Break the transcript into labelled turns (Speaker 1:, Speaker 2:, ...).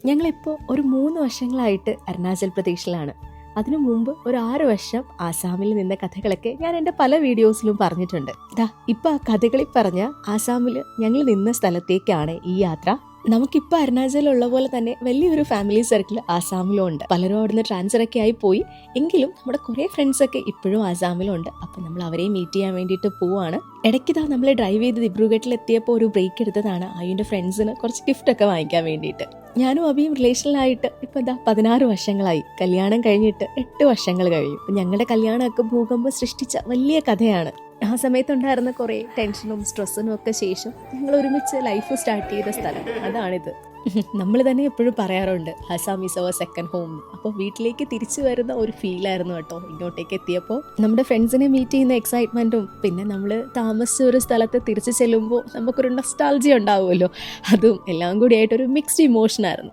Speaker 1: ഞങ്ങളിപ്പോൾ ഒരു 3 വർഷങ്ങളായിട്ട് അരുണാചൽ പ്രദേശിലാണ്. അതിനു മുമ്പ് ഒരു 6 വർഷം ആസാമിൽ നിന്ന കഥകളൊക്കെ ഞാൻ എൻ്റെ പല വീഡിയോസിലും പറഞ്ഞിട്ടുണ്ട്. ഇപ്പം ആ കഥകളിൽ പറഞ്ഞ ആസാമിൽ ഞങ്ങൾ നിന്ന സ്ഥലത്തേക്കാണ് ഈ യാത്ര. നമുക്കിപ്പോൾ അരുണാചലുള്ള പോലെ തന്നെ വലിയൊരു ഫാമിലി സർക്കിൾ ആസാമിലും ഉണ്ട്. പലരും അവിടുന്ന് ട്രാൻസ്ഫർ ഒക്കെ ആയി പോയി. എങ്കിലും നമ്മുടെ കുറേ ഫ്രണ്ട്സൊക്കെ ഇപ്പോഴും ആസാമിലുണ്ട്. അപ്പം നമ്മൾ അവരെ മീറ്റ് ചെയ്യാൻ വേണ്ടിയിട്ട് പോവാണ്. ഇടയ്ക്ക് നമ്മൾ ഡ്രൈവ് ചെയ്ത് ദിബ്രുഗഡിൽ എത്തിയപ്പോൾ ഒരു ബ്രേക്ക് എടുത്തതാണ് അയ്യൻ്റെ ഫ്രണ്ട്സിന് കുറച്ച് ഗിഫ്റ്റൊക്കെ വാങ്ങിക്കാൻ വേണ്ടിയിട്ട്. ഞാനും അബിയും റിലേഷനിലായിട്ട് ഇപ്പം 16 വർഷങ്ങളായി. കല്യാണം കഴിഞ്ഞിട്ട് 8 വർഷങ്ങൾ കഴിയും. ഞങ്ങളുടെ കല്യാണമൊക്കെ ഭൂകമ്പം സൃഷ്ടിച്ച വലിയ കഥയാണ്. ആ സമയത്തുണ്ടായിരുന്ന കുറേ ടെൻഷനും സ്ട്രെസ്സിനും ഒക്കെ ശേഷം ഞങ്ങൾ ഒരുമിച്ച് ലൈഫ് സ്റ്റാർട്ട് ചെയ്ത സ്ഥലം അതാണിത്. നമ്മൾ തന്നെ എപ്പോഴും പറയാറുണ്ട് Assam is our second home. അപ്പോൾ വീട്ടിലേക്ക് തിരിച്ചു വരുന്ന ഒരു ഫീലായിരുന്നു കേട്ടോ ഇങ്ങോട്ടേക്ക് എത്തിയപ്പോൾ. നമ്മുടെ ഫ്രണ്ട്സിനെ മീറ്റ് ചെയ്യുന്ന എക്സൈറ്റ്മെൻറ്റും പിന്നെ നമ്മൾ താമസിച്ച ഒരു സ്ഥലത്ത് തിരിച്ചു ചെല്ലുമ്പോൾ നമുക്കൊരു നൊസ്റ്റാൾജിയ ഉണ്ടാവുമല്ലോ, അതും എല്ലാം കൂടി ആയിട്ടൊരു മിക്സ്ഡ് ഇമോഷനായിരുന്നു.